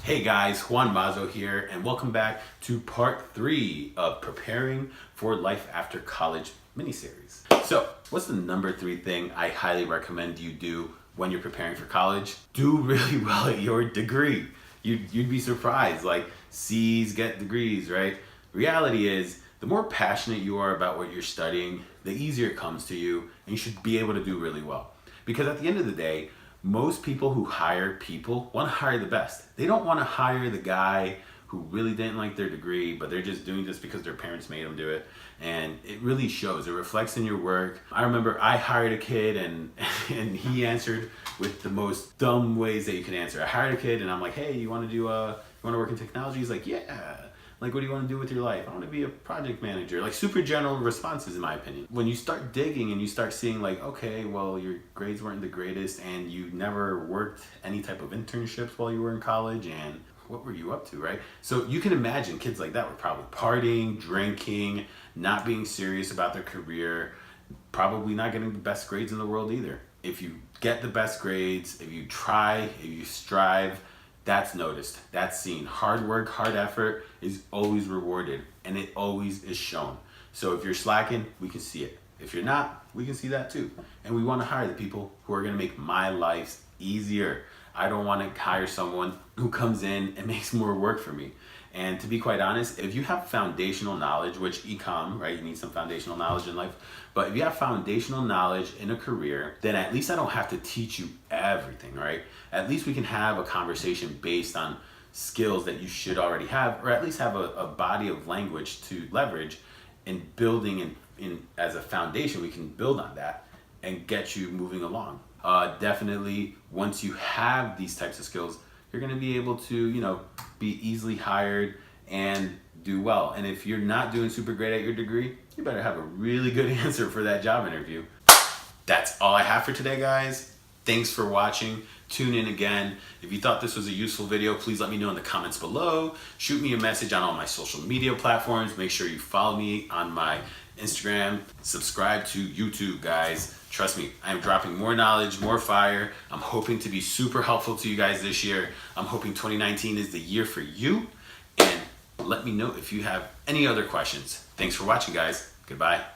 Hey guys, Juan Mazo here, and welcome back to part 3 of Preparing for Life After College miniseries. So, what's the number 3 thing I highly recommend you do when you're preparing for college? Do really well at your degree. You'd be surprised, like C's get degrees, right? Reality is, the more passionate you are about what you're studying, the easier it comes to you, and you should be able to do really well. Because at the end of the day, most people who hire people want to hire the best. They don't want to hire the guy who really didn't like their degree, but they're just doing this because their parents made them do it. And it really shows. It reflects in your work. I remember I hired a kid and he answered with the most dumb ways that you can answer. I hired a kid and I'm like, hey, you want to work in technology? He's like, yeah. Like, what do you want to do with your life? I want to be a project manager. Like, super general responses, in my opinion. When you start digging and you start seeing, like, okay, well, your grades weren't the greatest and you never worked any type of internships while you were in college, and what were you up to, right? So you can imagine kids like that were probably partying, drinking, not being serious about their career, probably not getting the best grades in the world either. If you get the best grades, if you try, if you strive, that's noticed, that's seen. Hard work, hard effort is always rewarded, and it always is shown. So if you're slacking, we can see it. If you're not, we can see that too. And we want to hire the people who are going to make my life easier. I don't want to hire someone who comes in and makes more work for me. And to be quite honest, if you have foundational knowledge, which econ, right, you need some foundational knowledge in life, but if you have foundational knowledge in a career, then at least I don't have to teach you everything, right? At least we can have a conversation based on skills that you should already have, or at least have a body of language to leverage in building in as a foundation. We can build on that and get you moving along. Definitely, once you have these types of skills, you're going to be able to, be easily hired and do well. And if you're not doing super great at your degree, you better have a really good answer for that job interview. That's all I have for today, guys. Thanks for watching. Tune in again. If you thought this was a useful video, please let me know in the comments below. Shoot me a message on all my social media platforms. Make sure you follow me on my Instagram. Subscribe to YouTube, guys. Trust me, I'm dropping more knowledge, more fire. I'm hoping to be super helpful to you guys this year. I'm hoping 2019 is the year for you. And let me know if you have any other questions. Thanks for watching, guys. Goodbye.